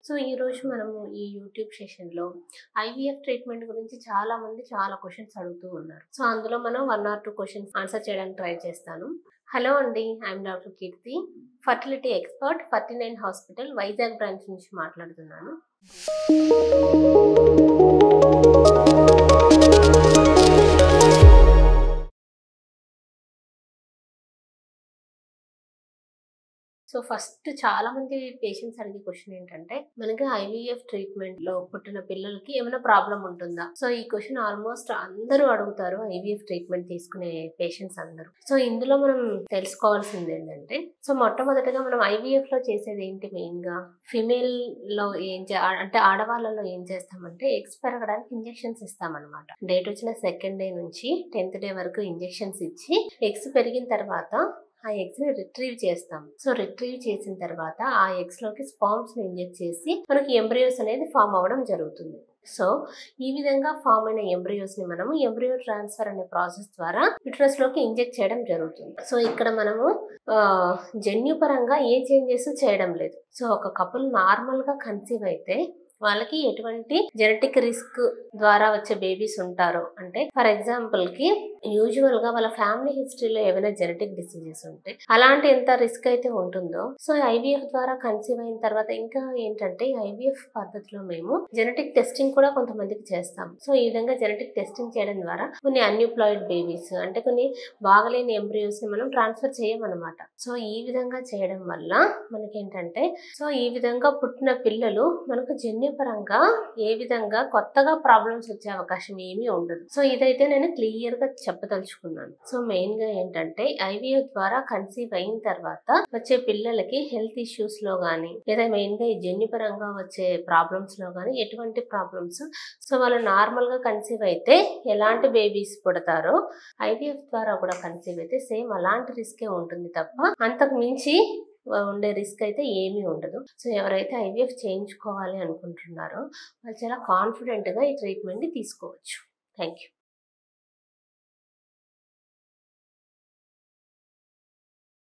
So ఈరోజు మనము ఈ యూట్యూబ్ సెషన్‌లో ఐవీఎఫ్ ట్రీట్మెంట్ గురించి చాలామంది చాలా క్వెషన్స్ అడుగుతూ ఉన్నారు. సో అందులో మనం 1 ఆర్ 2 క్వెషన్స్ ఆన్సర్ చేయడానికి ట్రై చేస్తాను. హలో అండి. I'm doctor Keerthi. Fertility expert 49 hospital Vizag branch నుంచి మాట్లాడుతున్నాను. సో ఫస్ట్ చాలామంది పేషెంట్స్ అడిగే క్వెషన్ ఏంటంటే, మనకి ఐవీఎఫ్ ట్రీట్మెంట్‌లో పుట్టిన పిల్లలకి ఏమైనా ప్రాబ్లమ్ ఉంటుందా? సో ఈ క్వెషన్ ఆల్మోస్ట్ అందరూ అడుగుతారు ఐవీఎఫ్ ట్రీట్మెంట్ తీసుకునే పేషెంట్స్ అందరూ. సో ఇందులో మనం తెలుసుకోవాల్సింది ఏంటంటే, సో మొట్టమొదటిగా మనం ఐవీఎఫ్‌లో చేసేది ఏంటి మెయిన్‌గా? ఫిమేల్‌లో అంటే ఆడవాళ్ళలో ఏం చేస్తామంటే, ఎగ్స్ పెరగడానికి ఇంజెక్షన్స్ ఇస్తామన్నమాట. డేట్ వచ్చిన సెకండ్ డే నుంచి 10th డే వరకు ఇంజెక్షన్స్ ఇచ్చి ఎగ్స్ పెరిగిన తర్వాత ఆ ఎగ్స్‌ని రిట్రీవ్ చేస్తాం. సో రిట్రీవ్ చేసిన తర్వాత ఆ ఎగ్స్‌లోకి స్పర్మ్స్‌ని ఇంజెక్ట్ చేసి మనకి ఎంబ్రియోస్ అనేది ఫామ్ అవ్వడం జరుగుతుంది. సో ఈ విధంగా ఫామ్ అయిన ఎంబ్రియోస్‌ని మనము ఎంబ్రియో ట్రాన్స్ఫర్ అనే ప్రాసెస్ ద్వారా యూటరస్‌లోకి ఇంజెక్ట్ చేయడం జరుగుతుంది. సో ఇక్కడ మనము జన్యుపరంగా ఏ చేంజెస్ చేయడం లేదు. సో ఒక కపుల్ నార్మల్‌గా కన్సీవ్ అయితే వాళ్ళకి ఎటువంటి జెనెటిక్ రిస్క్ ద్వారా వచ్చే బేబీస్ ఉంటారో, అంటే ఫర్ ఎగ్జాంపుల్‌కి యూజువల్‌గా వాళ్ళ ఫ్యామిలీ హిస్టరీలో ఏమైనా జెనెటిక్ డిసీజెస్ ఉంటే అలాంటి ఎంత రిస్క్ అయితే ఉంటుందో, సో ఐవీఎఫ్ ద్వారా కన్సీవ్ అయిన తర్వాత ఇంకా ఏంటంటే ఐవీఎఫ్ పద్ధతిలో మేము జెనెటిక్ టెస్టింగ్ కూడా కొంతమందికి చేస్తాం. సో ఈ విధంగా జెనెటిక్ టెస్టింగ్ చేయడం ద్వారా కొన్ని అన్యూప్లాయిడ్ బేబీస్, అంటే కొన్ని బాగలేని ఎంబ్రియోస్ ని మనం ట్రాన్స్ఫర్ చేయమన్నమాట. సో ఈ విధంగా చేయడం వల్ల మనకేంటంటే, సో ఈ విధంగా పుట్టిన పిల్లలు మనకు జన్యుపరంగా ఏ విధంగా కొత్తగా ప్రాబ్లమ్స్ వచ్చే అవకాశం ఏమీ ఉండదు. సో ఇదైతే నేను క్లియర్ గా చెప్పదలుచుకున్నాను. సో మెయిన్ గా ఏంటంటే, ఐవీఎఫ్ ద్వారా కన్సీవ్ అయిన తర్వాత వచ్చే పిల్లలకి హెల్త్ ఇష్యూస్ లో గానీ, లేదా మెయిన్ గా ఈ జన్యుపరంగా వచ్చే ప్రాబ్లమ్స్ లో గానీ ఎటువంటి ప్రాబ్లమ్స్, సో వాళ్ళు నార్మల్ గా కన్సీవ్ అయితే ఎలాంటి బేబీస్ పుడతారో ఐవీఎఫ్ ద్వారా కూడా కన్సీవ్ అయితే సేమ్ అలాంటి రిస్కే ఉంటుంది తప్ప అంతకు మించి ఉండే రిస్క్ అయితే ఏమీ ఉండదు. సో ఎవరైతే ఐవీఎఫ్ చేయించుకోవాలి అనుకుంటున్నారో వాళ్ళు చాలా కాన్ఫిడెంట్గా ఈ ట్రీట్మెంట్ని తీసుకోవచ్చు. Thank you.